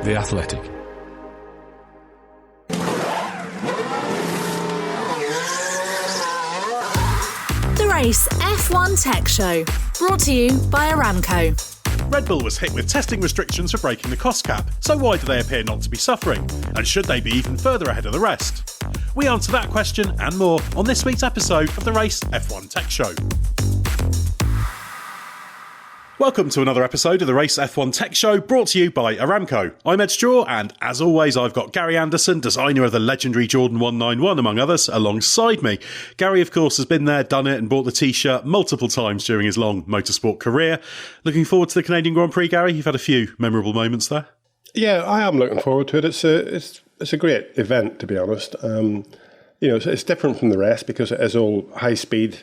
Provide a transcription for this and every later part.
The Athletic. The Race F1 Tech Show, brought to you by Aramco. Red Bull was hit with testing restrictions for breaking the cost cap, so why do they appear not to be suffering? And should they be even further ahead of the rest? We answer that question and more on this week's episode of the Race F1 Tech Show. Welcome to another episode of the Race F1 Tech Show, brought to you by Aramco. I'm Edd Straw, and as always, I've got Gary Anderson, designer of the legendary Jordan 191, among others, alongside me. Gary, of course, has been there, done it, and bought the T-shirt multiple times during his long motorsport career. Looking forward to the Canadian Grand Prix, Gary? You've had a few memorable moments there. Yeah, I am looking forward to it. It's a great event, to be honest. It's different from the rest because it is all high speed.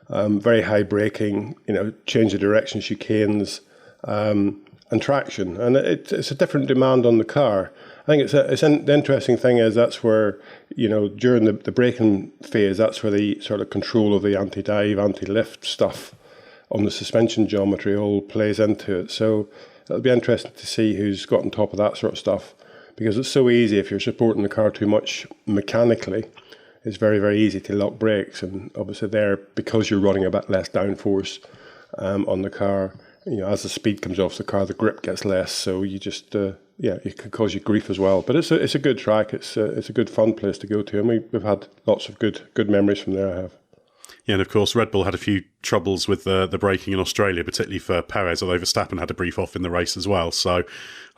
Very high braking, change of direction chicanes, and traction. And it's a different demand on the car. I think the interesting thing is that's where, during the braking phase, that's where the sort of control of the anti-dive, anti-lift stuff on the suspension geometry all plays into it. So it'll be interesting to see who's got on top of that sort of stuff, because it's so easy if you're supporting the car too much mechanically. It's very, very easy to lock brakes, and obviously there, because you're running a bit less downforce on the car, as the speed comes off the car, the grip gets less, so you just, it can cause you grief as well. But it's a good track, it's a good fun place to go to, and we've had lots of good memories from there, I have. Yeah, and of course, Red Bull had a few troubles with the braking in Australia, particularly for Perez, although Verstappen had a brief off in the race as well. So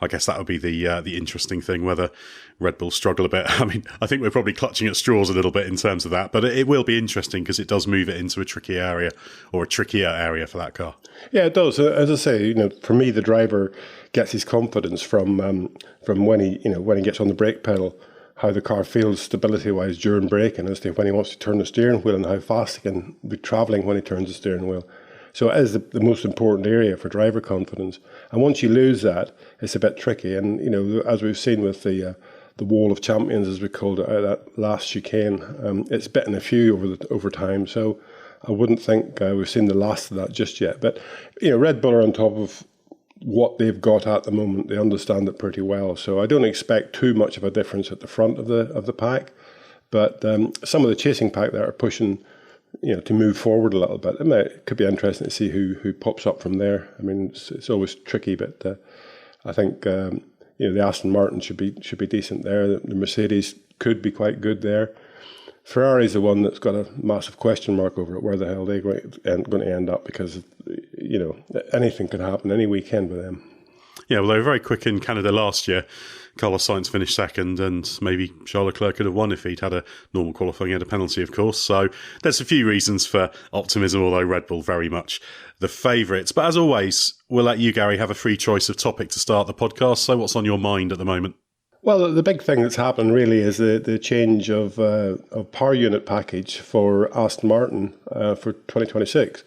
I guess that would be the interesting thing, whether Red Bull struggle a bit. I mean, I think we're probably clutching at straws a little bit in terms of that, but it will be interesting because it does move it into a tricky area, or a trickier area for that car. Yeah, it does. As I say, for me, the driver gets his confidence from when he gets on the brake pedal, how the car feels stability-wise during braking as to when he wants to turn the steering wheel and how fast he can be travelling when he turns the steering wheel. So it is the most important area for driver confidence. And once you lose that, it's a bit tricky. And, as we've seen with the wall of champions, as we called it, that last chicane, it's bitten a few over time. So I wouldn't think we've seen the last of that just yet. But, Red Bull are on top of what they've got at the moment. They understand it pretty well. So I don't expect too much of a difference at the front of the pack. But some of the chasing pack that are pushing, to move forward a little bit, it could be interesting to see who pops up from there. I mean, it's always tricky, but I think the Aston Martin should be decent there. The Mercedes could be quite good there. Ferrari's the one that's got a massive question mark over it, where the hell they're going to end up, because anything could happen any weekend with them. Yeah, well, they were very quick in Canada last year. Carlos Sainz finished second, and maybe Charles Leclerc could have won if he'd had a normal qualifying. He had a penalty, of course. So there's a few reasons for optimism, although Red Bull very much the favourites. But as always, we'll let you, Gary, have a free choice of topic to start the podcast. So what's on your mind at the moment? Well, the big thing that's happened really is the change of power unit package for Aston Martin for 2026.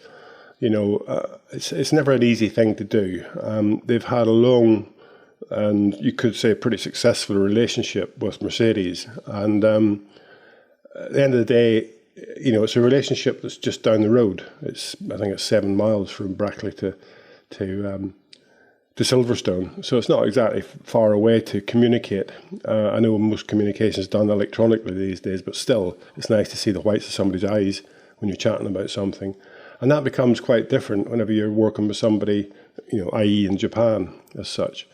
It's never an easy thing to do. They've had a long and you could say a pretty successful relationship with Mercedes. And at the end of the day, it's a relationship that's just down the road. I think it's 7 miles from Brackley to Silverstone. So it's not exactly far away to communicate. I know most communication is done electronically these days, but still, it's nice to see the whites of somebody's eyes when you're chatting about something. And that becomes quite different whenever you're working with somebody, i.e. in Japan as such.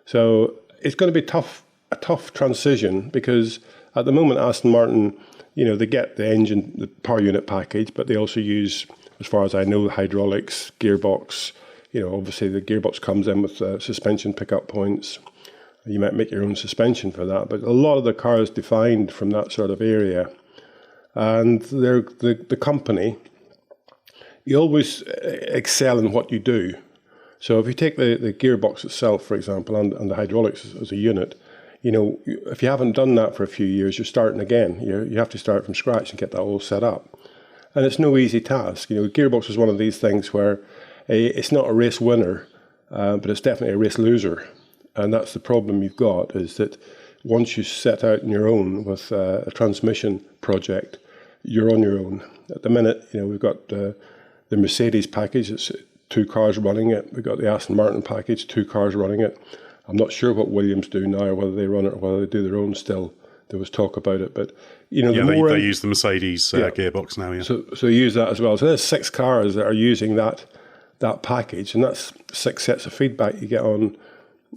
So it's going to be a tough transition, because at the moment Aston Martin, they get the engine, the power unit package, but they also use, as far as I know, hydraulics, gearbox. Obviously the gearbox comes in with suspension pickup points. You might make your own suspension for that, but a lot of the car is defined from that sort of area. And they're the company, you always excel in what you do. So if you take the gearbox itself, for example, and the hydraulics as a unit, if you haven't done that for a few years, you're starting again. You have to start from scratch and get that all set up. And it's no easy task. Gearbox is one of these things where it's not a race winner, but it's definitely a race loser. And that's the problem you've got, is that once you set out on your own with a transmission project, you're on your own. At the minute, we've got the Mercedes package, it's 2 cars running it. We've got the Aston Martin package, 2 cars running it. I'm not sure what Williams do now, or whether they run it or whether they do their own still. There was talk about it, but they use the Mercedes gearbox now. Yeah, so use that as well. So there's 6 cars that are using that package, and that's 6 sets of feedback you get on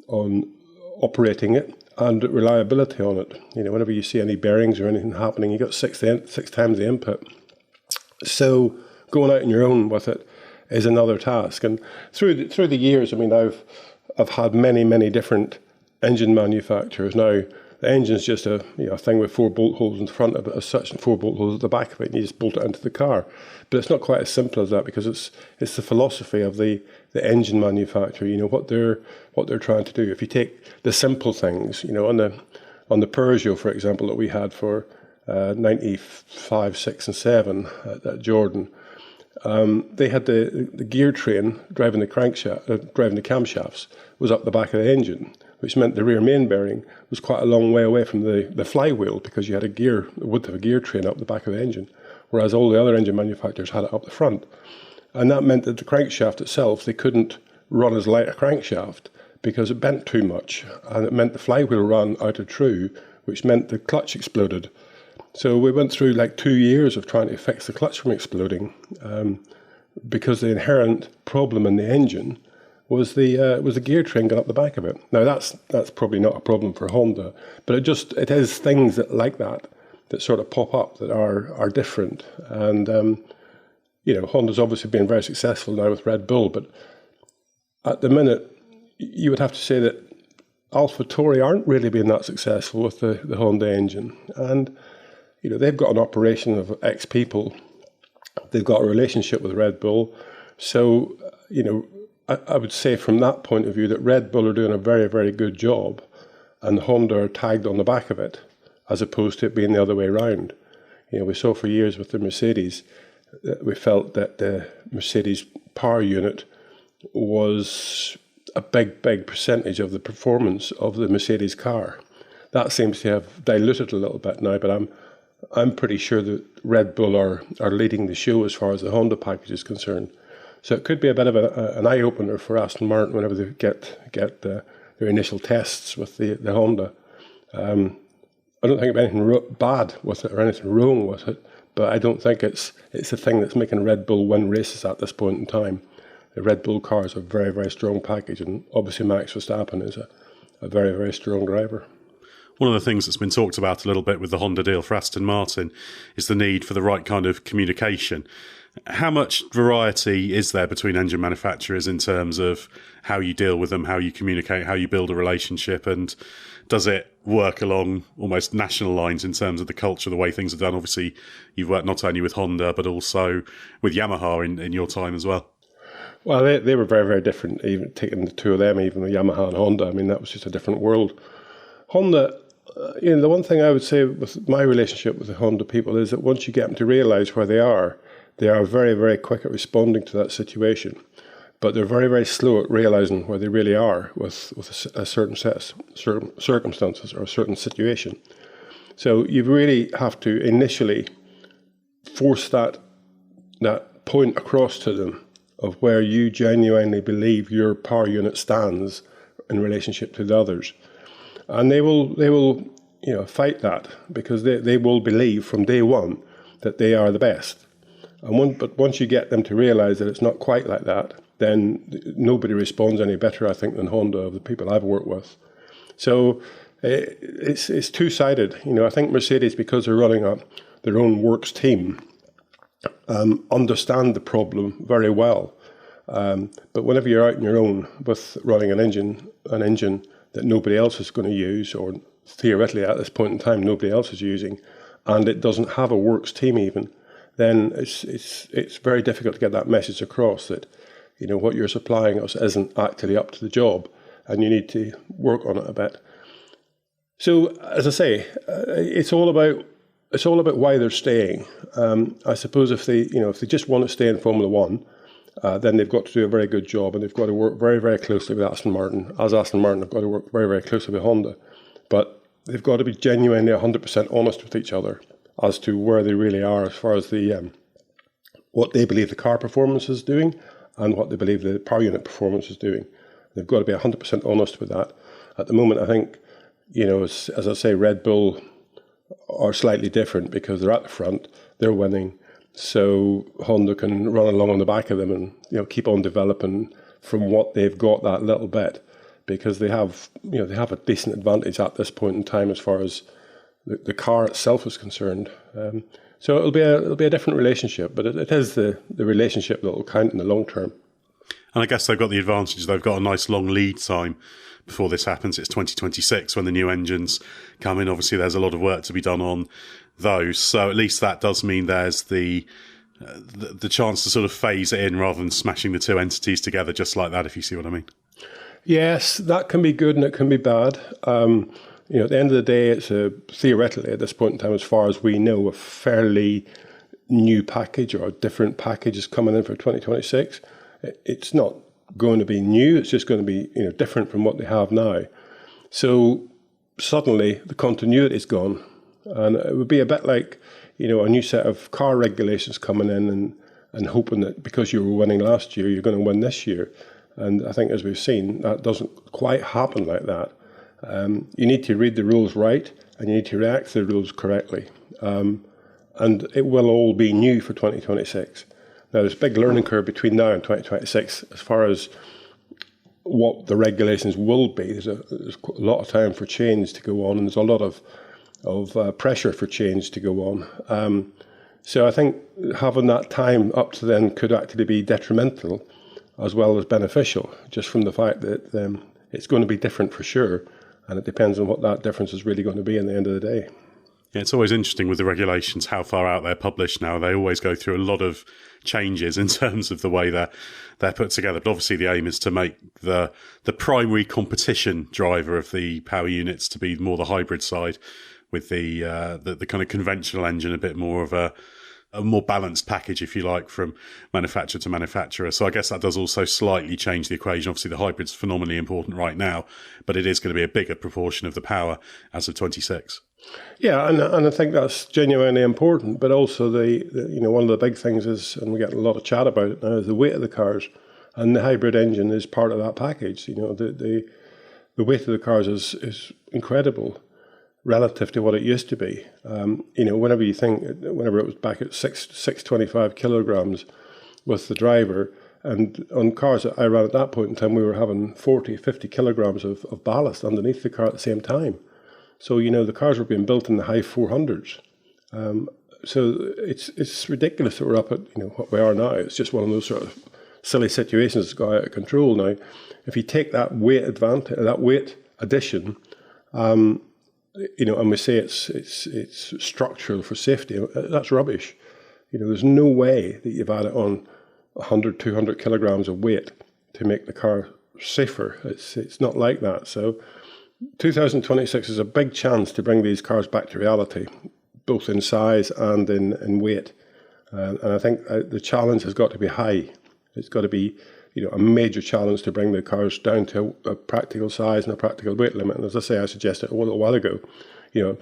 operating it and reliability on it. Whenever you see any bearings or anything happening, you got 6 times the input. So going out on your own with it is another task. And through the years, I've had many different engine manufacturers. Now the engine's just a thing with 4 bolt holes in the front of it as such, and 4 bolt holes at the back of it, and you just bolt it into the car. But it's not quite as simple as that, because it's the philosophy of the engine manufacturer. What they're trying to do. If you take the simple things, on the Peugeot, for example, that we had for 95, 6 and 7 at Jordan, they had the gear train driving the camshafts was up the back of the engine, which meant the rear main bearing was quite a long way away from the flywheel, because you had the width of a gear train up the back of the engine, whereas all the other engine manufacturers had it up the front. And that meant that the crankshaft itself, they couldn't run as light a crankshaft because it bent too much, and it meant the flywheel ran out of true, which meant the clutch exploded. So we went through like 2 years of trying to fix the clutch from exploding, because the inherent problem in the engine was the gear train going up the back of it. Now that's probably not a problem for Honda, but it is things like that sort of pop up that are different. And Honda's obviously been very successful now with Red Bull, but at the minute you would have to say that AlphaTauri aren't really being that successful with the Honda engine. And they've got an operation of X people. They've got a relationship with Red Bull. So, I would say from that point of view that Red Bull are doing a very, very good job, and Honda are tagged on the back of it, as opposed to it being the other way around. We saw for years with the Mercedes, we felt that the Mercedes power unit was a big percentage of the performance of the Mercedes car. That seems to have diluted a little bit now, but I'm pretty sure that Red Bull are leading the show as far as the Honda package is concerned. So it could be a bit of an eye-opener for Aston Martin whenever they get their initial tests with the Honda. I don't think of anything bad with it or anything wrong with it, but I don't think it's the thing that's making Red Bull win races at this point in time. The Red Bull car is a very, very strong package, and obviously Max Verstappen is a very, very strong driver. One of the things that's been talked about a little bit with the Honda deal for Aston Martin is the need for the right kind of communication. How much variety is there between engine manufacturers in terms of how you deal with them, how you communicate, how you build a relationship, and does it work along almost national lines in terms of the culture, the way things are done? Obviously, you've worked not only with Honda, but also with Yamaha in your time as well. Well, they were very, very different, even taking the two of them, even with Yamaha and Honda. That was just a different world. Honda, the one thing I would say with my relationship with the Honda people is that once you get them to realise where they are very, very quick at responding to that situation. But they're very, very slow at realising where they really are with a certain set of circumstances or a certain situation. So you really have to initially force that point across to them of where you genuinely believe your power unit stands in relationship to the others. And they will fight that, because they will believe from day one that they are the best. But once you get them to realise that it's not quite like that, then nobody responds any better, I think, than Honda, of the people I've worked with. So it's two-sided. I think Mercedes, because they're running their own works team, understand the problem very well. But whenever you're out on your own with running an engine that nobody else is going to use, or theoretically at this point in time nobody else is using, and it doesn't have a works team even, then it's very difficult to get that message across that what you're supplying us isn't actually up to the job, and you need to work on it a bit. So, as I say, it's all about why they're staying. I suppose if they just want to stay in Formula One, then they've got to do a very good job, and they've got to work very, very closely with Aston Martin. As Aston Martin, they've got to work very, very closely with Honda. But they've got to be genuinely 100% honest with each other as to where they really are as far as what they believe the car performance is doing and what they believe the power unit performance is doing. They've got to be 100% honest with that. At the moment, I think, as I say, Red Bull are slightly different because they're at the front, they're winning. So Honda can run along on the back of them and keep on developing from what they've got that little bit, because they have a decent advantage at this point in time as far as the car itself is concerned. So it'll be a different relationship, but it is the relationship that will count in the long term. And I guess they've got the advantage, they've got a nice long lead time before this happens. It's 2026 when the new engines come in. Obviously, there's a lot of work to be done on those. So at least that does mean there's the chance to sort of phase it in rather than smashing the two entities together just like that, if you see what I mean. Yes, that can be good and it can be bad. At the end of the day, it's theoretically at this point in time, as far as we know, a fairly new package or a different package is coming in for 2026. It's not going to be new, it's just going to be different from what they have now. So suddenly the continuity is gone, and it would be a bit like a new set of car regulations coming in and hoping that because you were winning last year, you're going to win this year. And I think, as we've seen, that doesn't quite happen like that. You need to read the rules right, and you need to react to the rules correctly. And it will all be new for 2026. Now, there's a big learning curve between now and 2026 as far as what the regulations will be. There's a lot of time for change to go on, and there's a lot of pressure for change to go on. So I think having that time up to then could actually be detrimental as well as beneficial, just from the fact that it's going to be different for sure, and it depends on what that difference is really going to be in the end of the day. Yeah, it's always interesting with the regulations how far out they're published now. They always go through a lot of changes in terms of the way they're put together. But obviously the aim is to make the primary competition driver of the power units to be more the hybrid side, with the kind of conventional engine a bit more of a more balanced package, if you like, from manufacturer to manufacturer. So I guess that does also slightly change the equation. Obviously, the hybrid's phenomenally important right now, but it is going to be a bigger proportion of the power as of 26. Yeah, and I think that's genuinely important. But also, one of the big things is, and we get a lot of chat about it now, is the weight of the cars, and the hybrid engine is part of that package. The weight of the cars is incredible relative to what it used to be. Whenever it was back at 625 kilograms with the driver, and on cars that I ran at that point in time, we were having 40, 50 kilograms of ballast underneath the car at the same time. So, the cars were being built in the high 400s. So it's ridiculous that we're up at, what we are now. It's just one of those sort of silly situations that's got out of control now. If you take that weight advantage, that weight addition, and we say it's structural for safety, that's rubbish. There's no way that you've added on 100, 200 kilograms of weight to make the car safer. It's not like that. So 2026 is a big chance to bring these cars back to reality, both in size and in weight. And I think the challenge has got to be high. It's got to be a major challenge to bring the cars down to a practical size and a practical weight limit. And as I say, I suggested a little while ago,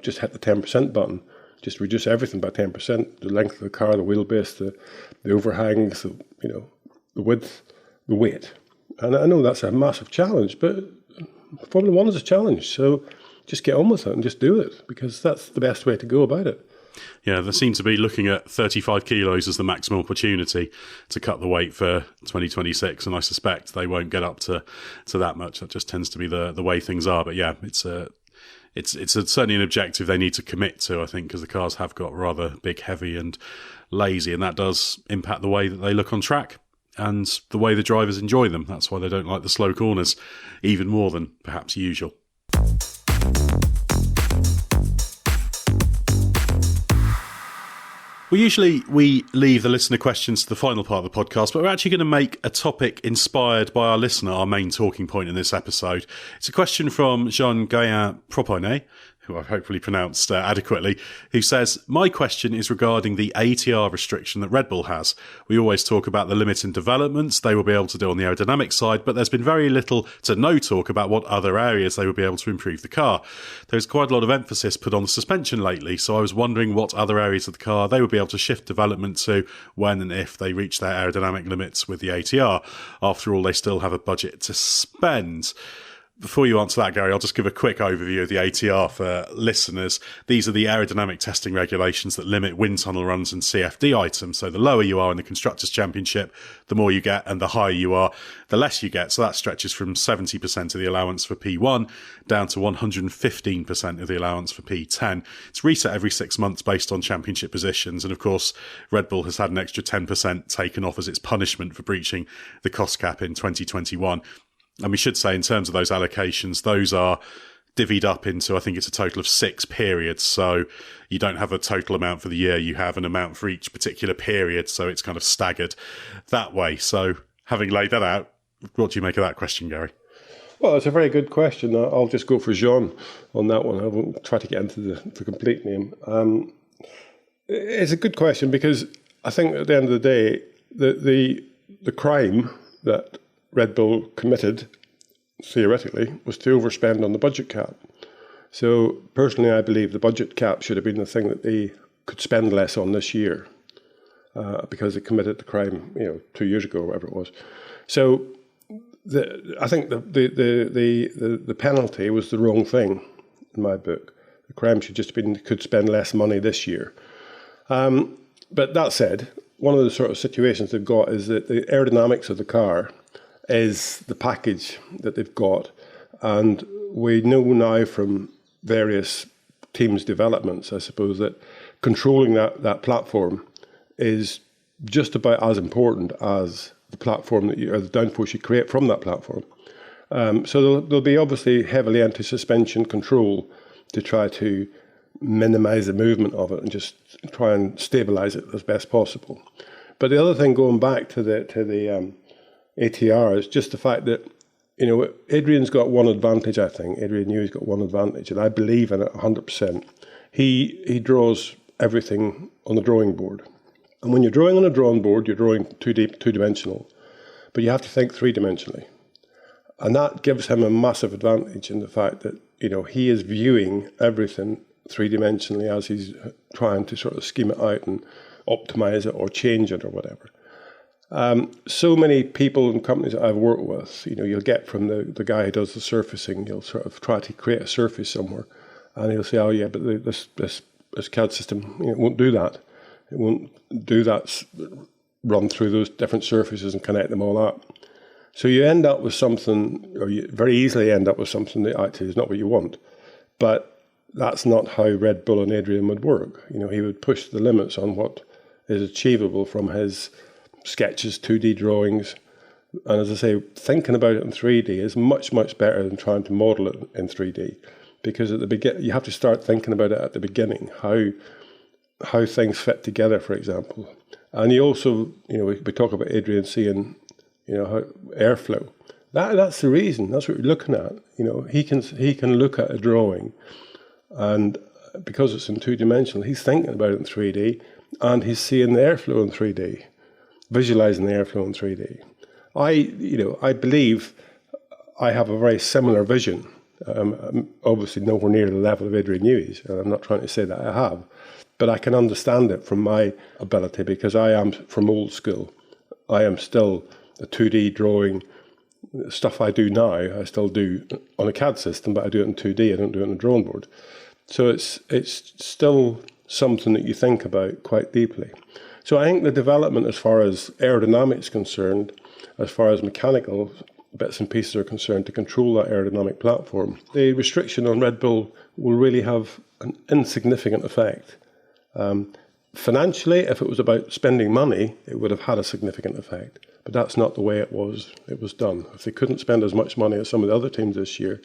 just hit the 10% button, just reduce everything by 10%, the length of the car, the wheelbase, the overhangs, the width, the weight. And I know that's a massive challenge, but Formula One is a challenge. So just get on with it and just do it, because that's the best way to go about it. Yeah, they seem to be looking at 35 kilos as the maximum opportunity to cut the weight for 2026, and I suspect they won't get up to that much. That just tends to be the way things are. But yeah, it's certainly an objective they need to commit to, I think, because the cars have got rather big, heavy and lazy, and that does impact the way that they look on track and the way the drivers enjoy them. That's why they don't like the slow corners even more than perhaps usual. We usually leave the listener questions to the final part of the podcast, but we're actually going to make a topic inspired by our listener our main talking point in this episode. It's a question from Jean-Gayen Proponet, who I've hopefully pronounced adequately, who says, my question is regarding the ATR restriction that Red Bull has. We always talk about the limit in developments they will be able to do on the aerodynamic side, but there's been very little to no talk about what other areas they will be able to improve the car. There's quite a lot of emphasis put on the suspension lately, so I was wondering what other areas of the car they would be able to shift development to when and if they reach their aerodynamic limits with the ATR. After all, they still have a budget to spend. Before you answer that, Gary, I'll just give a quick overview of the ATR for listeners. These are the aerodynamic testing regulations that limit wind tunnel runs and CFD items. So the lower you are in the Constructors' Championship, the more you get, and the higher you are, the less you get. So that stretches from 70% of the allowance for P1 down to 115% of the allowance for P10. It's reset every 6 months based on championship positions. And of course, Red Bull has had an extra 10% taken off as its punishment for breaching the cost cap in 2021. And we should say, in terms of those allocations, those are divvied up into, I think it's a total of 6 periods. So you don't have a total amount for the year. You have an amount for each particular period. So it's kind of staggered that way. So having laid that out, what do you make of that question, Gary? Well, it's a very good question. I'll just go for Jean on that one. I won't try to get into the complete name. It's a good question because I think at the end of the day, the crime that Red Bull committed, theoretically, was to overspend on the budget cap. So personally, I believe the budget cap should have been the thing that they could spend less on this year because they committed the crime, 2 years ago, or whatever it was. So I think the penalty was the wrong thing in my book. The crime should just have been could spend less money this year. But that said, one of the sort of situations they've got is that the aerodynamics of the car is the package that they've got. And we know now from various teams' developments, I suppose, that controlling that platform is just about as important as the platform that or the downforce you create from that platform. So they'll be obviously heavily into suspension control to try to minimize the movement of it and just try and stabilize it as best possible. But the other thing, going back to the ATR, is just the fact that, Adrian's got one advantage, I think. Adrian Newey's got one advantage, and I believe in it 100%. He draws everything on the drawing board. And when you're drawing on a drawing board, you're drawing two-dimensional. But you have to think three-dimensionally. And that gives him a massive advantage in the fact that, he is viewing everything three-dimensionally as he's trying to sort of scheme it out and optimize it or change it or whatever. So many people and companies that I've worked with, you'll get from the guy who does the surfacing, he'll sort of try to create a surface somewhere, and he'll say, oh yeah, but this CAD system won't do that. It won't do that, run through those different surfaces and connect them all up. So you end up with something, or you very easily end up with something that actually is not what you want. But that's not how Red Bull and Adrian would work. He would push the limits on what is achievable from his sketches, 2D drawings. And as I say, thinking about it in 3D is much, much better than trying to model it in 3D. Because at the you have to start thinking about it at the beginning, how things fit together, for example. And you also, we talk about Adrian seeing, how airflow. That's the reason. That's what you're looking at. He can look at a drawing, and because it's in two-dimensional, he's thinking about it in 3D, and he's seeing the airflow in 3D. Visualizing the airflow in 3D. I believe I have a very similar vision. Obviously nowhere near the level of Adrian Newey's, and I'm not trying to say that I have, but I can understand it from my ability because I am from old school. I am still a 2D drawing. Stuff I do now, I still do on a CAD system, but I do it in 2D. I don't do it on a drawing board. So it's still something that you think about quite deeply. So I think the development as far as aerodynamics is concerned, as far as mechanical bits and pieces are concerned, to control that aerodynamic platform, the restriction on Red Bull will really have an insignificant effect. Financially, if it was about spending money, it would have had a significant effect. But that's not the way it was done. If they couldn't spend as much money as some of the other teams this year,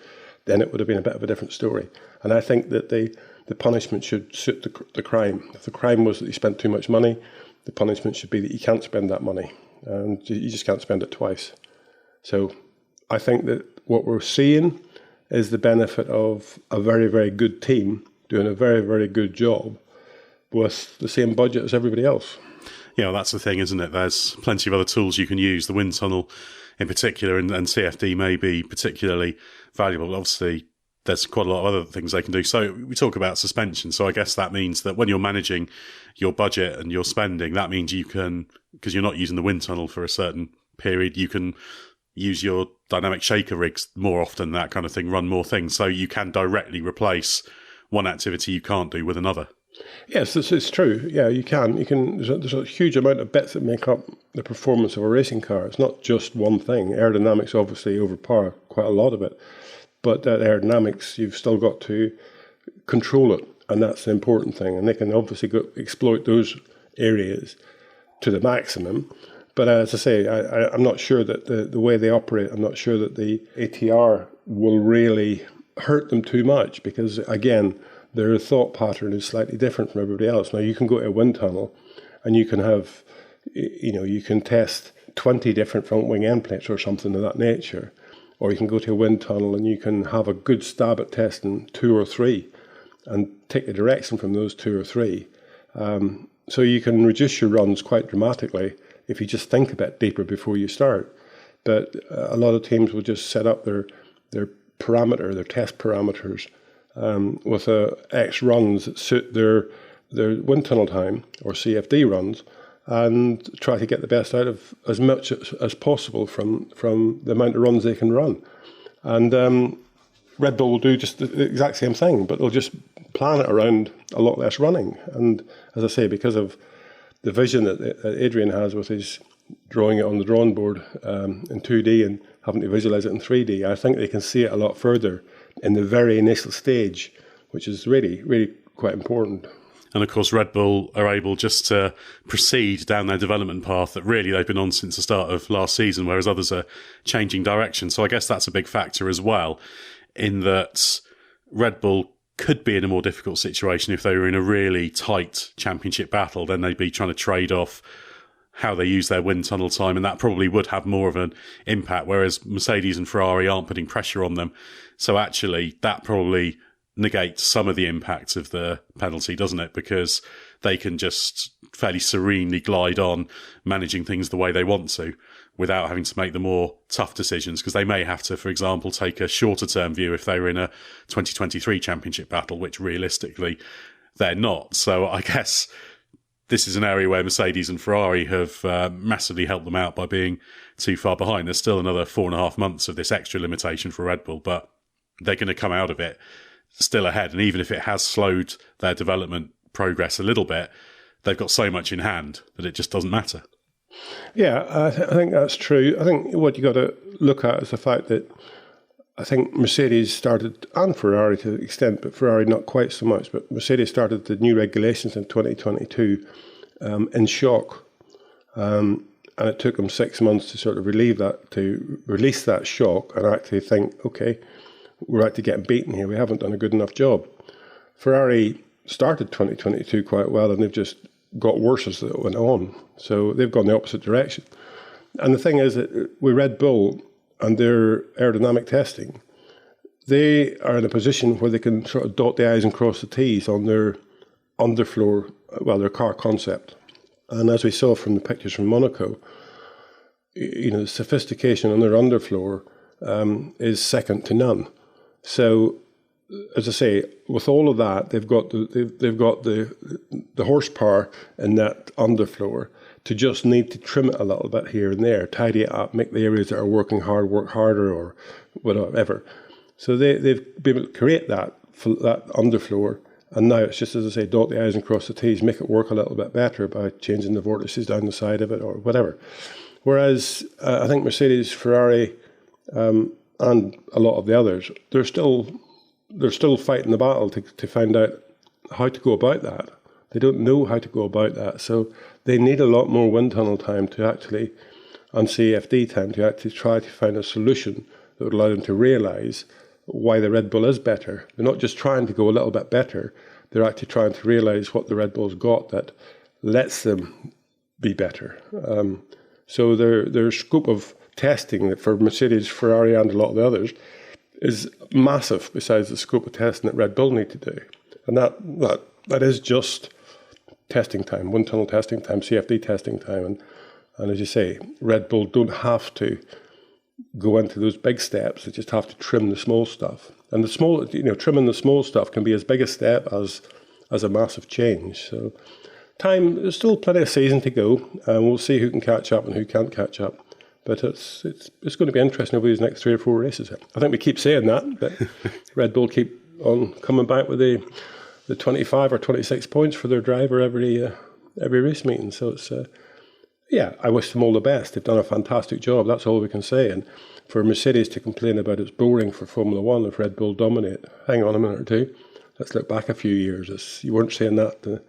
then it would have been a bit of a different story. And I think that the punishment should suit the crime. If the crime was that you spent too much money, the punishment should be that you can't spend that money. And you just can't spend it twice. So I think that what we're seeing is the benefit of a very, very good team doing a very, very good job with the same budget as everybody else. That's the thing, isn't it? There's plenty of other tools you can use. The wind tunnel in particular and CFD may be particularly valuable. Obviously, there's quite a lot of other things they can do. So we talk about suspension. So I guess that means that when you're managing your budget and your spending, that means you can, because you're not using the wind tunnel for a certain period, you can use your dynamic shaker rigs more often, that kind of thing, run more things, so you can directly replace one activity you can't do with another. Yes, it's true. Yeah, you can. There's a huge amount of bits that make up the performance of a racing car. It's not just one thing. Aerodynamics obviously overpower quite a lot of it, but that aerodynamics, you've still got to control it, and that's the important thing. And they can obviously exploit those areas to the maximum. But as I say, I'm not sure that the way they operate, I'm not sure that the ATR will really hurt them too much, because again, their thought pattern is slightly different from everybody else. Now, you can go to a wind tunnel and you can have, you can test 20 different front wing end plates or something of that nature. Or you can go to a wind tunnel and you can have a good stab at testing 2 or 3 and take the direction from those 2 or 3. So you can reduce your runs quite dramatically if you just think a bit deeper before you start. But a lot of teams will just set up their test parameters with X runs that suit their wind tunnel time or CFD runs, and try to get the best out of as much as possible from the amount of runs they can run. And Red Bull will do just the exact same thing, but they'll just plan it around a lot less running. And as I say, because of the vision that Adrian has with his drawing it on the drawing board in 2D and having to visualize it in 3D, I think they can see it a lot further in the very initial stage, which is really, really quite important. And of course, Red Bull are able just to proceed down their development path that really they've been on since the start of last season, whereas others are changing direction. So I guess that's a big factor as well, in that Red Bull could be in a more difficult situation if they were in a really tight championship battle. Then they'd be trying to trade off how they use their wind tunnel time, and that probably would have more of an impact, whereas Mercedes and Ferrari aren't putting pressure on them. So actually, that probably negates some of the impact of the penalty, doesn't it? Because they can just fairly serenely glide on, managing things the way they want to, without having to make the more tough decisions, because they may have to, for example, take a shorter term view if they were in a 2023 championship battle, which realistically they're not. So I guess this is an area where Mercedes and Ferrari have massively helped them out by being too far behind. There's still another 4.5 months of this extra limitation for Red Bull, but they're going to come out of it still ahead. And even if it has slowed their development progress a little bit, they've got so much in hand that it just doesn't matter. Yeah, I think that's true. I think what you got to look at is the fact that I think Mercedes started, and Ferrari to an extent, but Ferrari not quite so much, but Mercedes started the new regulations in 2022 in shock. And it took them 6 months to sort of release that shock and actually think, okay, we're actually getting beaten here. We haven't done a good enough job. Ferrari started 2022 quite well, and they've just got worse as it went on. So they've gone the opposite direction. And the thing is that with Red Bull and their aerodynamic testing, they are in a position where they can sort of dot the I's and cross the T's on their underfloor, their car concept. And as we saw from the pictures from Monaco, the sophistication on their underfloor is second to none. So, as I say, with all of that, they've got the horsepower in that underfloor to just need to trim it a little bit here and there, tidy it up, make the areas that are working hard work harder or whatever. So they've been able to create that underfloor, and now it's just, as I say, dot the I's and cross the T's, make it work a little bit better by changing the vortices down the side of it or whatever. Whereas I think Mercedes, Ferrari, and a lot of the others, they're still fighting the battle to find out how to go about that. They don't know how to go about that. So they need a lot more wind tunnel time and CFD time to actually try to find a solution that would allow them to realise why the Red Bull is better. They're not just trying to go a little bit better. They're actually trying to realise what the Red Bull's got that lets them be better. So their scope of testing for Mercedes, Ferrari, and a lot of the others is massive besides the scope of testing that Red Bull need to do. And that is just testing time, wind tunnel testing time, CFD testing time. And as you say, Red Bull don't have to go into those big steps. They just have to trim the small stuff. And trimming the small stuff can be as big a step as a massive change. So there's still plenty of season to go, and we'll see who can catch up and who can't catch up. But it's going to be interesting over these next 3 or 4 races. I think we keep saying that, but Red Bull keep on coming back with the 25 or 26 points for their driver every race meeting. So it's I wish them all the best. They've done a fantastic job. That's all we can say. And for Mercedes to complain about it's boring for Formula One if Red Bull dominate, hang on a minute or two. Let's look back a few years. You weren't saying that,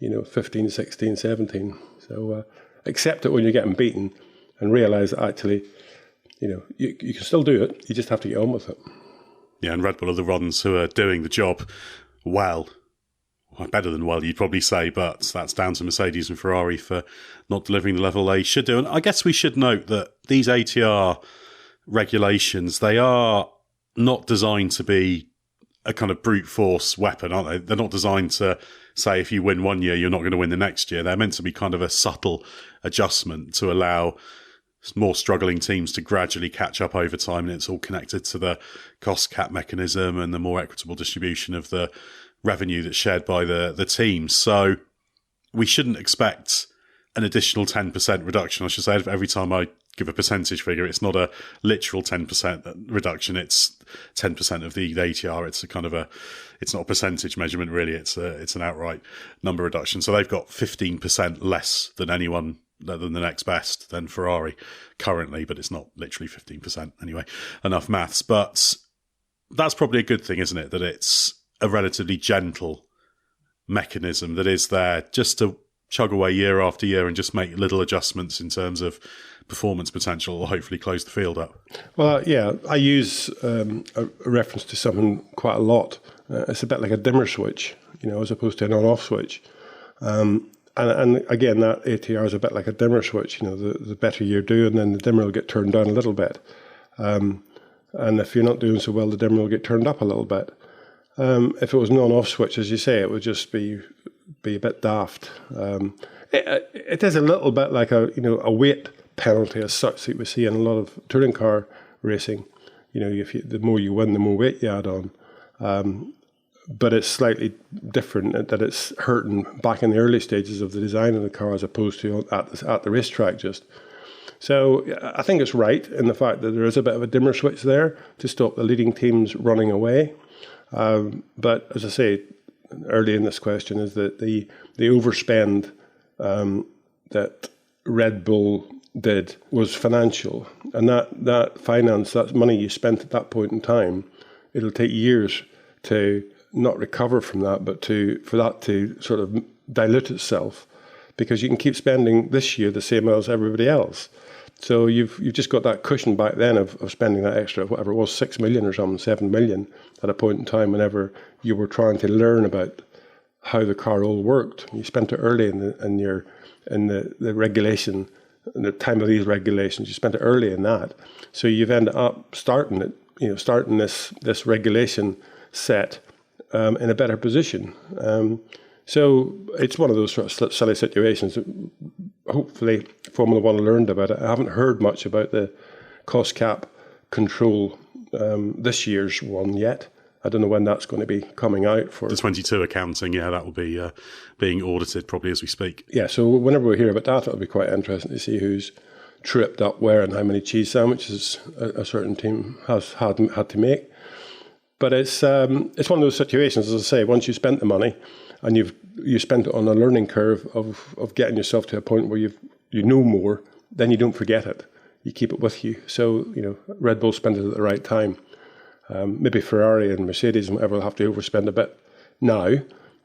15, 16, 17. So accept it when you're getting beaten and realise that actually, you can still do it. You just have to get on with it. Yeah, and Red Bull are the ones who are doing the job well, better than well, you'd probably say, but that's down to Mercedes and Ferrari for not delivering the level they should do. And I guess we should note that these ATR regulations, they are not designed to be a kind of brute force weapon, aren't they? They're not designed to say if you win one year, you're not going to win the next year. They're meant to be kind of a subtle adjustment to allow more struggling teams to gradually catch up over time, and it's all connected to the cost cap mechanism and the more equitable distribution of the revenue that's shared by the teams. So we shouldn't expect an additional 10% reduction. I should say every time I give a percentage figure, it's not a literal 10% reduction. It's 10% of the ATR. It's a kind of it's not a percentage measurement really. It's an outright number reduction. So they've got 15% less than anyone, than the next best, than Ferrari currently, but it's not literally 15% anyway. Enough maths. But that's probably a good thing, isn't it? That it's a relatively gentle mechanism that is there just to chug away year after year and just make little adjustments in terms of performance potential or hopefully close the field up. Well, I use a reference to something quite a lot. It's a bit like a dimmer switch, as opposed to an on-off switch. And again, that ATR is a bit like a dimmer switch. The better you're doing, then the dimmer will get turned down a little bit. And if you're not doing so well, the dimmer will get turned up a little bit. If it was an on-off switch, as you say, it would just be a bit daft. It is a little bit like a weight penalty as such that we see in a lot of touring car racing. The more you win, the more weight you add on. But it's slightly different that it's hurting back in the early stages of the design of the car as opposed to at the racetrack just. So I think it's right in the fact that there is a bit of a dimmer switch there to stop the leading teams running away. But as I say, early in this question is that the overspend that Red Bull did was financial, and that finance, that money you spent at that point in time, it'll take years to not recover from that, but for that to sort of dilute itself, because you can keep spending this year the same as everybody else. So you've just got that cushion back then of spending that extra, whatever it was, 6 million or something, 7 million at a point in time whenever you were trying to learn about how the car all worked. You spent it early in the regulation, in the time of these regulations, you spent it early in that. So you've ended up starting this regulation set in a better position. So it's one of those sort of silly situations that hopefully Formula One learned about it. I haven't heard much about the cost cap control this year's one yet. I don't know when that's going to be coming out for. The 22 accounting, that will be being audited probably as we speak. Yeah, so whenever we hear about that, it'll be quite interesting to see who's tripped up where and how many cheese sandwiches a certain team has had to make. But it's one of those situations, as I say, once you spent the money and you spent it on a learning curve of getting yourself to a point where you know more, then you don't forget it. You keep it with you. So, Red Bull spent it at the right time. Maybe Ferrari and Mercedes and whatever will have to overspend a bit now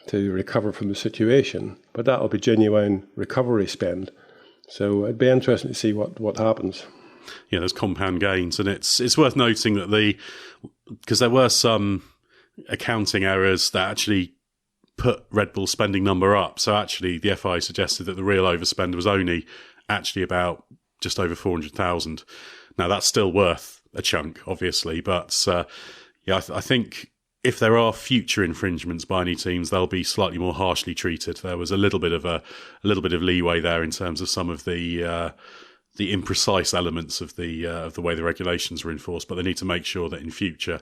to recover from the situation, but that'll be genuine recovery spend. So it'd be interesting to see what happens. Yeah, there's compound gains, and it's worth noting that because there were some accounting errors that actually put Red Bull's spending number up. So actually, the FI suggested that the real overspend was only actually about just over 400,000. Now that's still worth a chunk, obviously, but I think if there are future infringements by any teams, they'll be slightly more harshly treated. There was a little bit of leeway there in terms of some of the imprecise elements of the way the regulations were enforced, but they need to make sure that in future,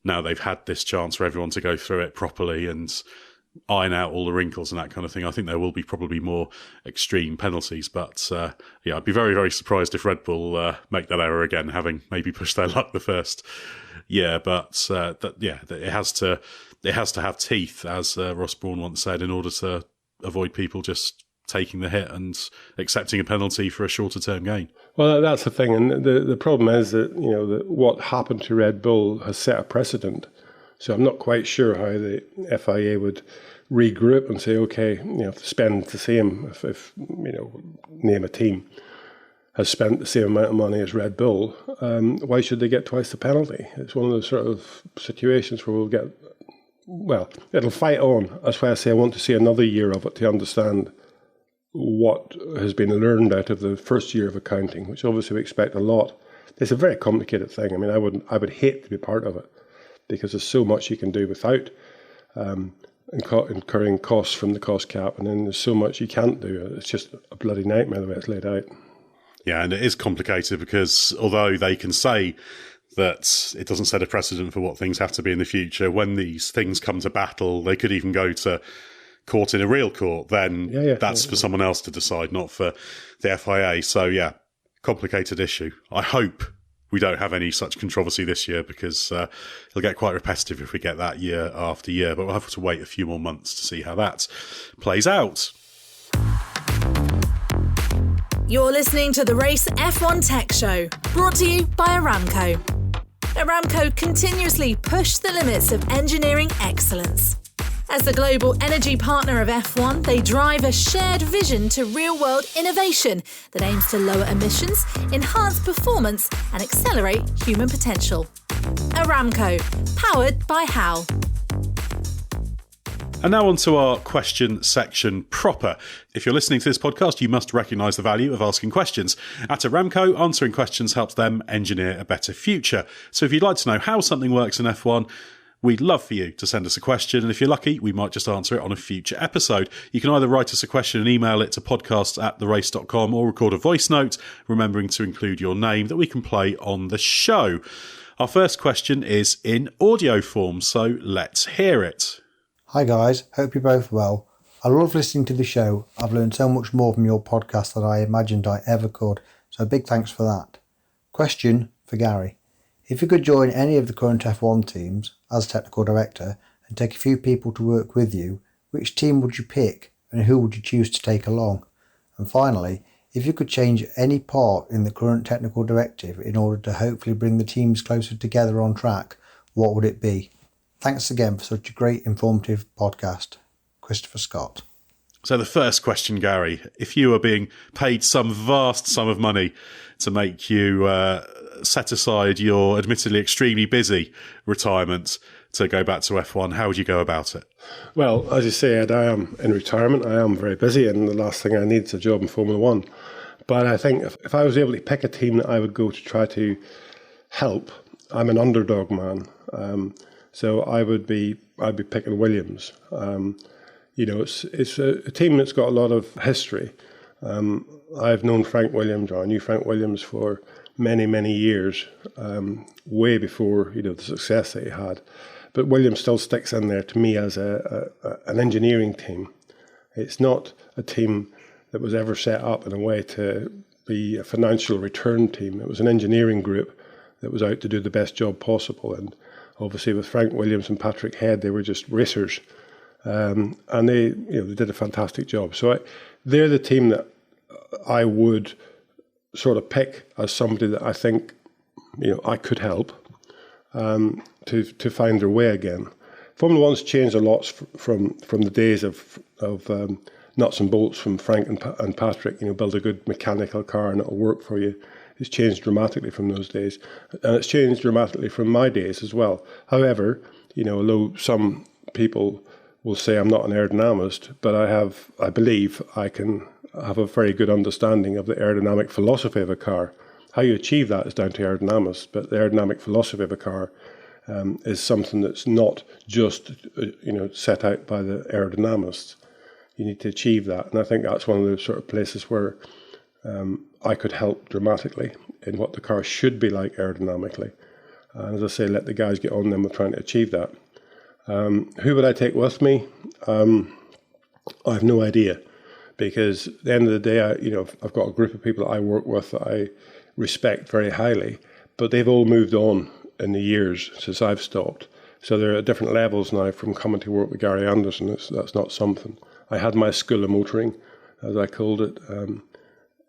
now they've had this chance for everyone to go through it properly and iron out all the wrinkles and that kind of thing, I think there will be probably more extreme penalties. But I'd be very, very surprised if Red Bull make that error again, having maybe pushed their luck the first year. But it has to have teeth, as Ross Brawn once said, in order to avoid people just taking the hit and accepting a penalty for a shorter term gain. Well, that's the thing, and the problem is that what happened to Red Bull has set a precedent. So I'm not quite sure how the FIA would regroup and say, okay, spend the same, if name a team has spent the same amount of money as Red Bull, why should they get twice the penalty? It's one of those sort of situations where it'll fight on. That's why I say I want to see another year of it to understand what has been learned out of the first year of accounting, which obviously we expect a lot. It's a very complicated thing. I mean, I would hate to be part of it, because there's so much you can do without incurring costs from the cost cap, and then there's so much you can't do. It's just a bloody nightmare the way it's laid out. Yeah, and it is complicated because although they can say that it doesn't set a precedent for what things have to be in the future, when these things come to battle, they could even go to court in a real court, then that's for someone else to decide, not for the FIA. So, complicated issue. I hope we don't have any such controversy this year, because it'll get quite repetitive if we get that year after year. But we'll have to wait a few more months to see how that plays out. You're listening to the Race F1 Tech Show, brought to you by Aramco. Aramco continuously push the limits of engineering excellence. As the global energy partner of F1, they drive a shared vision to real-world innovation that aims to lower emissions, enhance performance and accelerate human potential. Aramco, powered by HAL. And now on to our question section proper. If you're listening to this podcast, you must recognise the value of asking questions. At Aramco, answering questions helps them engineer a better future. So if you'd like to know how something works in F1, we'd love for you to send us a question, and if you're lucky, we might just answer it on a future episode. You can either write us a question and email it to podcasts@therace.com, or record a voice note, remembering to include your name, that we can play on the show. Our first question is in audio form, so let's hear it. Hi guys, hope you're both well. I love listening to the show. I've learned so much more from your podcast than I imagined I ever could, so big thanks for that. Question for Gary. If you could join any of the current F1 teams as technical director and take a few people to work with you, which team would you pick and who would you choose to take along? And finally, if you could change any part in the current technical directive in order to hopefully bring the teams closer together on track, what would it be? Thanks again for such a great informative podcast. Christopher Scott. So the first question, Gary, if you were being paid some vast sum of money to make you set aside your admittedly extremely busy retirement to go back to F1, how would you go about it? Well, as you say, Ed, I am in retirement. I am very busy, and the last thing I need is a job in Formula One. But I think if I was able to pick a team that I would go to try to help, I'm an underdog man. So I'd be picking Williams. It's a team that's got a lot of history. I've known Frank Williams, or I knew Frank Williams for many, many years, way before the success that he had. But Williams still sticks in there to me as an engineering team. It's not a team that was ever set up in a way to be a financial return team. It was an engineering group that was out to do the best job possible. And obviously with Frank Williams and Patrick Head, they were just racers. And they did a fantastic job. So they're the team that I would sort of pick as somebody that I think I could help to find their way again. Formula One's changed a lot from the days of nuts and bolts from Frank and Patrick. Build a good mechanical car and it'll work for you. It's changed dramatically from those days, and it's changed dramatically from my days as well. However, although some people will say I'm not an aerodynamist, but I believe I can have a very good understanding of the aerodynamic philosophy of a car. How you achieve that is down to aerodynamics, but the aerodynamic philosophy of a car is something that's not just set out by the aerodynamists. You need to achieve that, and I think that's one of the sort of places where I could help dramatically in what the car should be like aerodynamically. And as I say, let the guys get on them with trying to achieve that. Who would I take with me? I have no idea, because at the end of the day, I've got a group of people that I work with that I respect very highly, but they've all moved on in the years since I've stopped. So they're at different levels now from coming to work with Gary Anderson. That's not something. I had my school of motoring, as I called it, and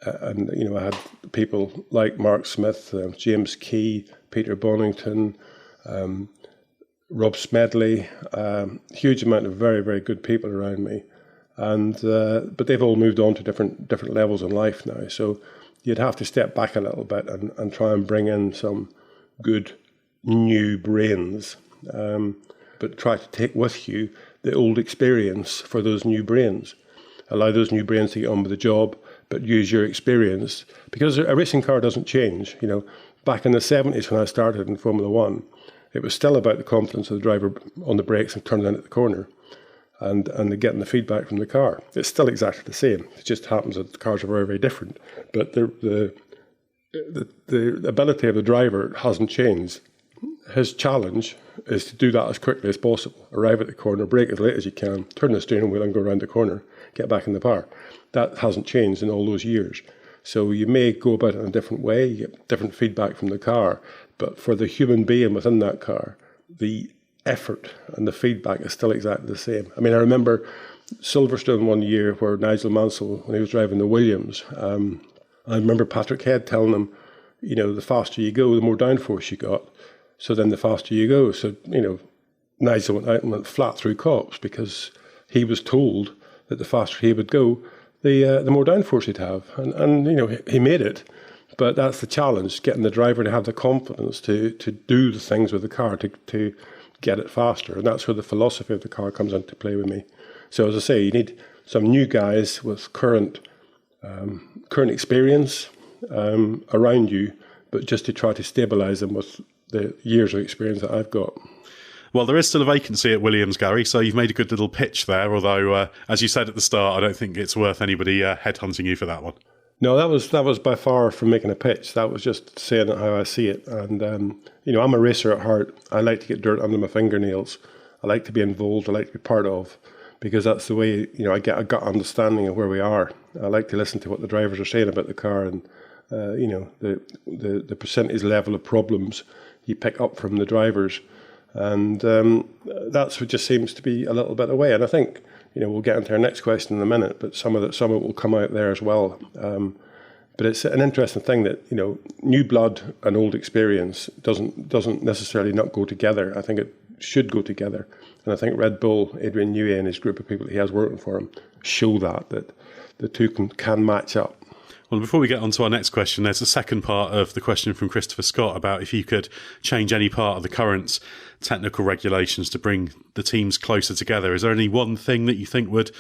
I had people like Mark Smith, James Key, Peter Bonington, Rob Smedley, huge amount of very, very good people around me. And but they've all moved on to different levels in life now. So you'd have to step back a little bit and try and bring in some good new brains, but try to take with you the old experience for those new brains. Allow those new brains to get on with the job, but use your experience, because a racing car doesn't change. Back in the 70s when I started in Formula One, it was still about the confidence of the driver on the brakes and turning in at the corner, and getting the feedback from the car. It's still exactly the same. It just happens that the cars are very, very different. But the ability of the driver hasn't changed. His challenge is to do that as quickly as possible. Arrive at the corner, brake as late as you can, turn the steering wheel and go around the corner, get back in the car. That hasn't changed in all those years. So you may go about it in a different way, you get different feedback from the car, but for the human being within that car, the effort and the feedback is still exactly the same. I remember Silverstone one year where Nigel Mansell, when he was driving the Williams, I remember Patrick Head telling him, the faster you go, the more downforce you got. So then the faster you go. So, Nigel went out and went flat through cops because he was told that the faster he would go, the more downforce he'd have. And he made it. But that's the challenge, getting the driver to have the confidence to do the things with the car, to get it faster. And that's where the philosophy of the car comes into play with me. So as I say, you need some new guys with current experience around you, but just to try to stabilise them with the years of experience that I've got. Well, there is still a vacancy at Williams, Gary, so you've made a good little pitch there, although, as you said at the start, I don't think it's worth anybody headhunting you for that one. No, that was by far from making a pitch. That was just saying it how I see it. And, I'm a racer at heart. I like to get dirt under my fingernails. I like to be involved. I like to be part of, because that's the way, I get a gut understanding of where we are. I like to listen to what the drivers are saying about the car, and, the percentage level of problems you pick up from the drivers. And that's what just seems to be a little bit away. And I think, we'll get into our next question in a minute, but some of it will come out there as well. But it's an interesting thing that, new blood and old experience doesn't necessarily not go together. I think it should go together. And I think Red Bull, Adrian Newey and his group of people that he has working for him show that the two can match up. Well, before we get on to our next question, there's a second part of the question from Christopher Scott about if you could change any part of the current technical regulations to bring the teams closer together. Is there any one thing that you think would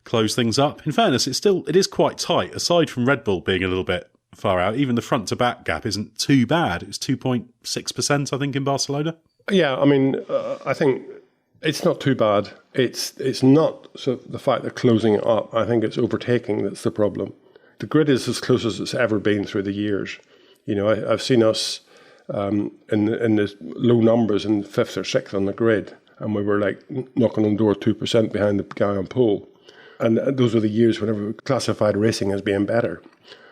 close things up? In fairness, it is quite tight. Aside from Red Bull being a little bit far out, even the front to back gap isn't too bad. It was 2.6%, I think, in Barcelona. Yeah, I think it's not too bad. It's not the fact they're closing it up. I think it's overtaking that's the problem. The grid is as close as it's ever been through the years. I've seen us in the low numbers in 5th or 6th on the grid, and we were like knocking on the door 2% behind the guy on pole. And those were the years whenever we classified racing as being better.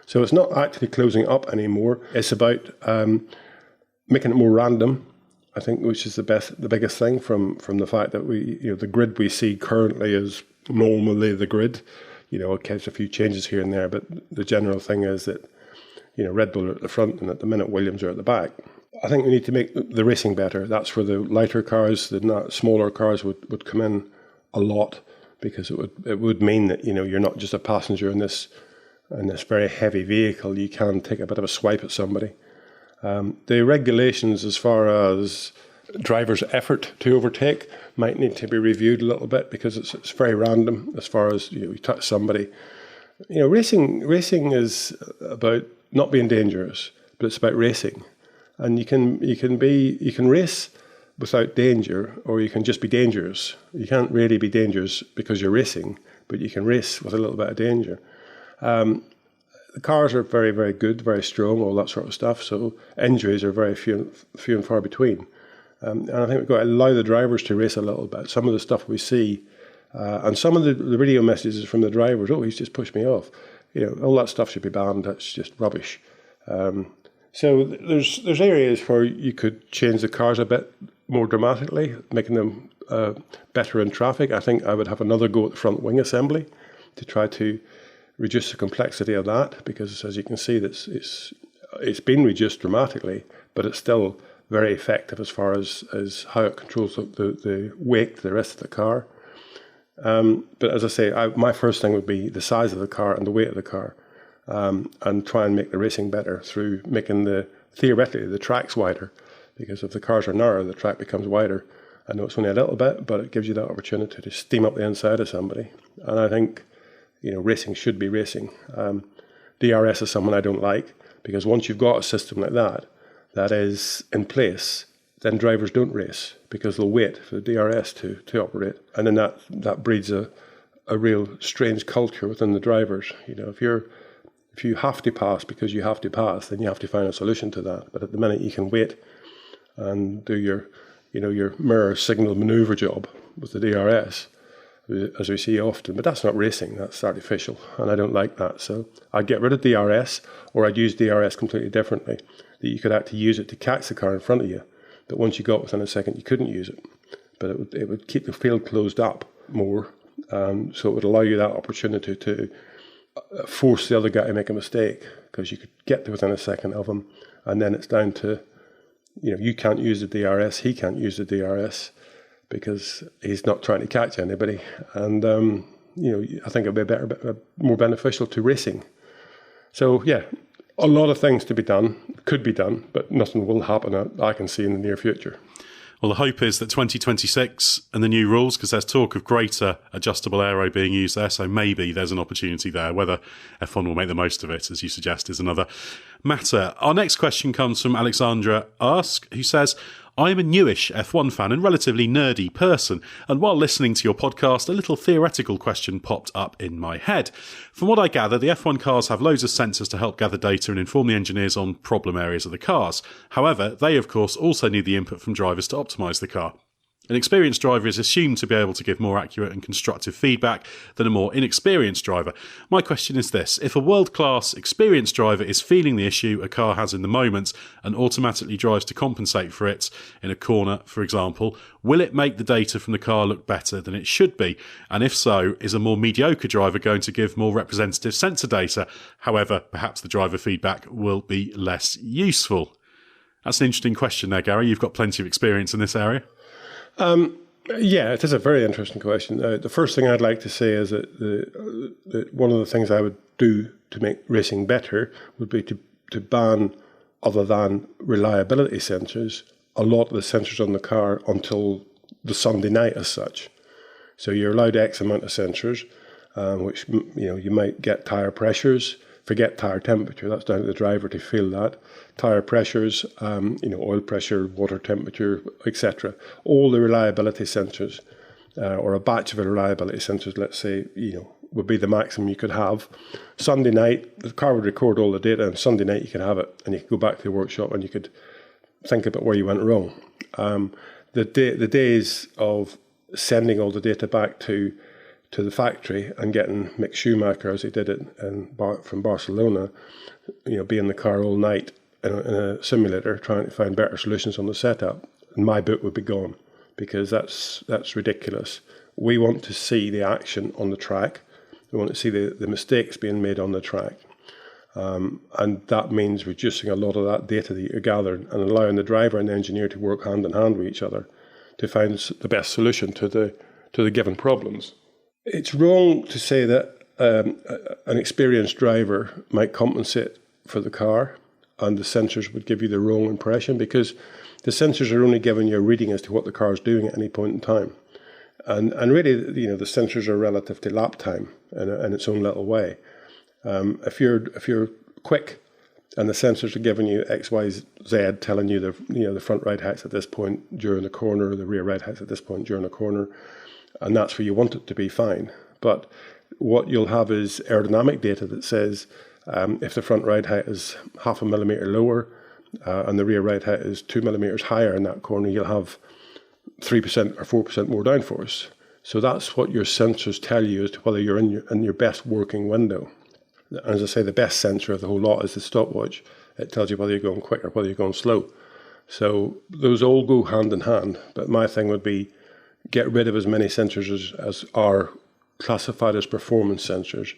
So it's not actually closing up anymore. It's about making it more random, I think, which is the biggest thing from the fact that the grid we see currently is normally the grid. It gets a few changes here and there, but the general thing is that, Red Bull are at the front and at the minute Williams are at the back. I think we need to make the racing better. That's where the lighter cars, the smaller cars would come in a lot, because it would mean that, you're not just a passenger in this very heavy vehicle. You can take a bit of a swipe at somebody. The regulations as far as driver's effort to overtake might need to be reviewed a little bit, because it's very random as far as you touch somebody. Racing is about not being dangerous, but it's about racing, and you can race without danger, or you can just be dangerous. You can't really be dangerous because you're racing, but you can race with a little bit of danger. The cars are very, very good, very strong, all that sort of stuff. So injuries are very few and far between. And I think we've got to allow the drivers to race a little bit. Some of the stuff we see And some of the radio messages from the drivers, he's just pushed me off. All that stuff should be banned. That's just rubbish. So there's areas where you could change the cars a bit more dramatically, making them better in traffic. I think I would have another go at the front wing assembly to try to reduce the complexity of that, because as you can see, it's been reduced dramatically, but it's still very effective as far as how it controls the weight, the rest of the car. But as I say, my first thing would be the size of the car and the weight of the car, and try and make the racing better through making theoretically the tracks wider, because if the cars are narrow, the track becomes wider. I know it's only a little bit, but it gives you that opportunity to steam up the inside of somebody. And I think, racing should be racing. DRS is something I don't like, because once you've got a system like that is in place, then drivers don't race because they'll wait for the DRS to operate. And then that breeds a real strange culture within the drivers. If you have to pass because you have to pass, then you have to find a solution to that. But at the minute you can wait and do your mirror signal maneuver job with the DRS, as we see often. But that's not racing, that's artificial, and I don't like that. So I'd get rid of DRS, or I'd use DRS completely differently, that you could actually use it to catch the car in front of you, that once you got within a second you couldn't use it. But it would keep the field closed up more, so it would allow you that opportunity to force the other guy to make a mistake, because you could get to within a second of him, and then it's down to, you can't use the DRS, he can't use the DRS, because he's not trying to catch anybody. And, I think it would be more beneficial to racing. So, yeah, a lot of things to be done, could be done, but nothing will happen that I can see in the near future. Well, the hope is that 2026 and the new rules, because there's talk of greater adjustable aero being used there, so maybe there's an opportunity there. Whether F1 will make the most of it, as you suggest, is another matter. Our next question comes from Alexandra Ask, who says, I am a newish F1 fan and relatively nerdy person, and while listening to your podcast, a little theoretical question popped up in my head. From what I gather, the F1 cars have loads of sensors to help gather data and inform the engineers on problem areas of the cars. However, they of course also need the input from drivers to optimise the car. An experienced driver is assumed to be able to give more accurate and constructive feedback than a more inexperienced driver. My question is this: if a world-class experienced driver is feeling the issue a car has in the moment and automatically drives to compensate for it in a corner, for example, will it make the data from the car look better than it should be? And if so, is a more mediocre driver going to give more representative sensor data? However, perhaps the driver feedback will be less useful. That's an interesting question there, Gary. You've got plenty of experience in this area. Yeah, it is a very interesting question. The first thing I'd like to say is that one of the things I would do to make racing better would be to ban, other than reliability sensors, a lot of the sensors on the car until the Sunday night as such. So you're allowed X amount of sensors, which you might get tyre pressures. Forget tyre temperature, that's down to the driver to feel that. Tyre pressures, oil pressure, water temperature, etc. All the reliability sensors, or a batch of reliability sensors, let's say, would be the maximum you could have. Sunday night, the car would record all the data, and Sunday night you could have it, and you could go back to the workshop and you could think about where you went wrong. The days of sending all the data back to the factory and getting Mick Schumacher, as he did it from Barcelona, be in the car all night in a simulator trying to find better solutions on the setup, and my boot would be gone, because that's ridiculous. We want to see the action on the track. We want to see the mistakes being made on the track. And that means reducing a lot of that data that you're gathering and allowing the driver and the engineer to work hand in hand with each other to find the best solution to the given problems. It's wrong to say that an experienced driver might compensate for the car and the sensors would give you the wrong impression, because the sensors are only giving you a reading as to what the car is doing at any point in time. And really, the sensors are relative to lap time in its own little way. If you're quick and the sensors are giving you X, Y, Z, telling you the front right height's at this point during the corner, the rear right height's at this point during the corner, and that's where you want it to be, fine. But what you'll have is aerodynamic data that says if the front right height is 0.5 millimeter lower and the rear right height is 2 millimeters higher in that corner, you'll have 3% or 4% more downforce. So that's what your sensors tell you as to whether you're in your best working window. As I say, the best sensor of the whole lot is the stopwatch. It tells you whether you're going quick or whether you're going slow. So those all go hand in hand. But my thing would be get rid of as many sensors as are classified as performance sensors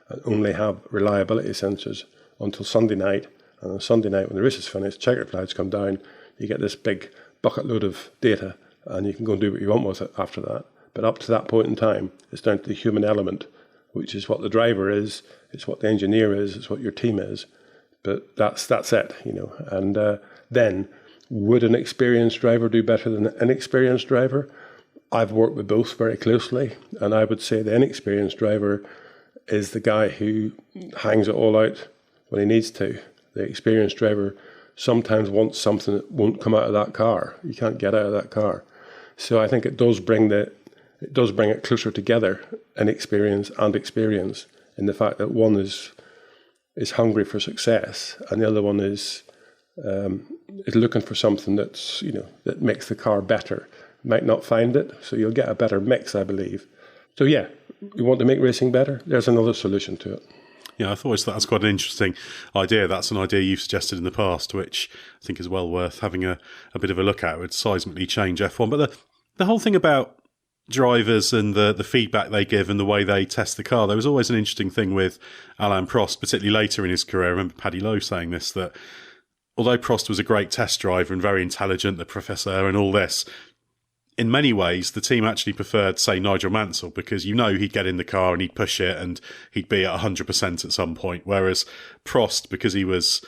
and only have reliability sensors until Sunday night. And on Sunday night, when the race is finished, checkered flags come down, you get this big bucket load of data, and you can go and do what you want with it after that. But up to that point in time, it's down to the human element, which is what the driver is, it's what the engineer is, it's what your team is. But that's it, And then, would an experienced driver do better than an inexperienced driver? I've worked with both very closely, and I would say the inexperienced driver is the guy who hangs it all out when he needs to. The experienced driver sometimes wants something that won't come out of that car. You can't get out of that car. So I think it does bring it closer together, inexperience and experience, in the fact that one is hungry for success and the other one is looking for something that's that makes the car better. Might not find it, so you'll get a better mix, I believe. So yeah, you want to make racing better? There's another solution to it. Yeah, I thought that's quite an interesting idea. That's an idea you've suggested in the past, which I think is well worth having a bit of a look at. It would seismically change F1. But the whole thing about drivers and the feedback they give and the way they test the car, there was always an interesting thing with Alain Prost, particularly later in his career. I remember Paddy Lowe saying this, that although Prost was a great test driver and very intelligent, the professor and all this, in many ways, the team actually preferred, say, Nigel Mansell, because he'd get in the car and he'd push it and he'd be at 100% at some point. Whereas Prost, because he was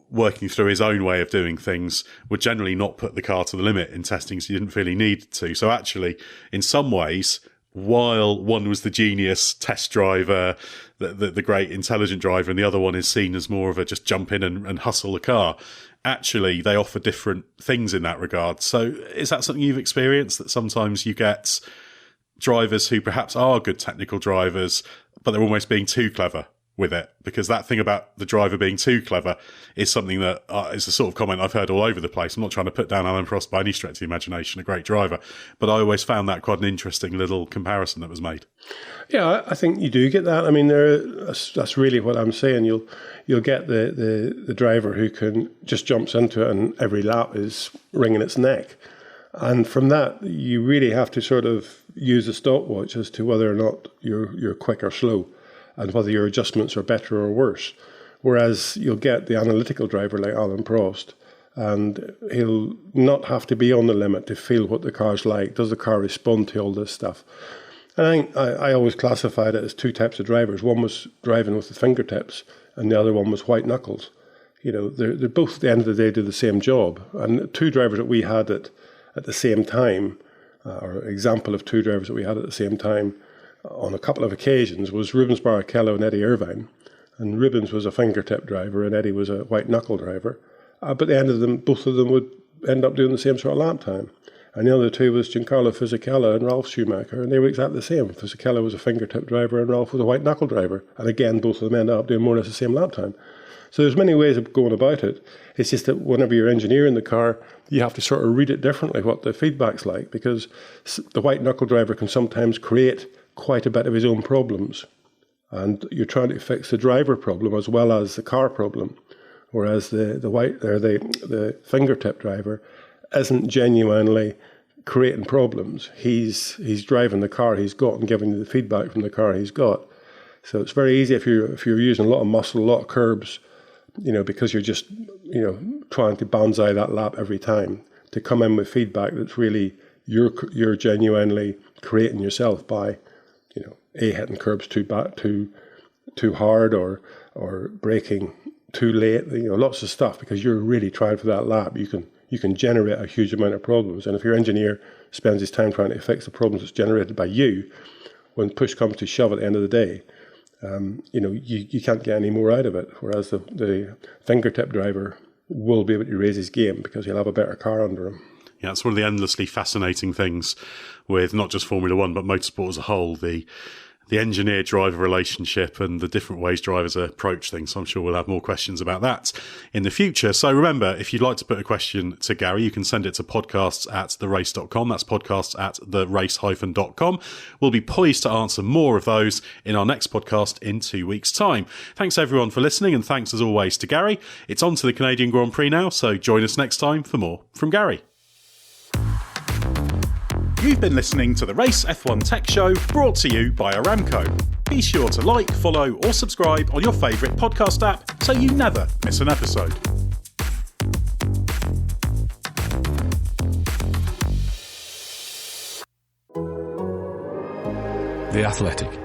working through his own way of doing things, would generally not put the car to the limit in testing, so he didn't feel he needed to. So actually, in some ways, while one was the genius test driver, the great intelligent driver, and the other one is seen as more of a just jump in and hustle the car, actually they offer different things in that regard. So is that something you've experienced, that sometimes you get drivers who perhaps are good technical drivers, but they're almost being too clever with it? Because that thing about the driver being too clever is something that is a sort of comment I've heard all over the place. I'm not trying to put down Alain Prost by any stretch of the imagination, a great driver, but I always found that quite an interesting little comparison that was made. Yeah, I think you do get that. I mean, that's really what I'm saying. You'll get the driver who can just jumps into it and every lap is wringing its neck. And from that, you really have to sort of use a stopwatch as to whether or not you're quick or slow, and whether your adjustments are better or worse. Whereas you'll get the analytical driver like Alain Prost, and he'll not have to be on the limit to feel what the car's like. Does the car respond to all this stuff? And I always classified it as two types of drivers. One was driving with the fingertips, and the other one was white knuckles. They're both at the end of the day do the same job. And two drivers that we had at the same time, or example of two drivers that we had at the same time, on a couple of occasions, was Rubens Barrichello and Eddie Irvine. And Rubens was a fingertip driver and Eddie was a white knuckle driver. But at the end of them, both of them would end up doing the same sort of lap time. And the other two was Giancarlo Fisichella and Ralf Schumacher, and they were exactly the same. Fisichella was a fingertip driver and Ralf was a white knuckle driver. And again, both of them ended up doing more or less the same lap time. So there's many ways of going about it. It's just that whenever you're engineering the car, you have to sort of read it differently, what the feedback's like, because the white knuckle driver can sometimes create quite a bit of his own problems. And you're trying to fix the driver problem as well as the car problem. Whereas the fingertip driver isn't genuinely creating problems. He's driving the car he's got and giving you the feedback from the car he's got. So it's very easy if you're using a lot of muscle, a lot of curbs, because you're just trying to banzai that lap every time, to come in with feedback that's really you're genuinely creating yourself by hitting curbs too hard or braking too late. Lots of stuff, because you're really trying for that lap. You can generate a huge amount of problems, and if your engineer spends his time trying to fix the problems that's generated by you, when push comes to shove at the end of the day, you can't get any more out of it. Whereas the fingertip driver will be able to raise his game because he'll have a better car under him. Yeah, it's one of the endlessly fascinating things with not just Formula One, but motorsport as a whole, the the engineer-driver relationship and the different ways drivers approach things. So I'm sure we'll have more questions about that in the future. So remember, if you'd like to put a question to Gary, you can send it to podcasts@therace.com. That's podcasts@therace-.com. We'll be poised to answer more of those in our next podcast in 2 weeks' time. Thanks everyone for listening, and thanks as always to Gary. It's on to the Canadian Grand Prix now, so join us next time for more from Gary. You've been listening to the Race F1 Tech Show, brought to you by Aramco. Be sure to like, follow or subscribe on your favourite podcast app so you never miss an episode. The Athletic.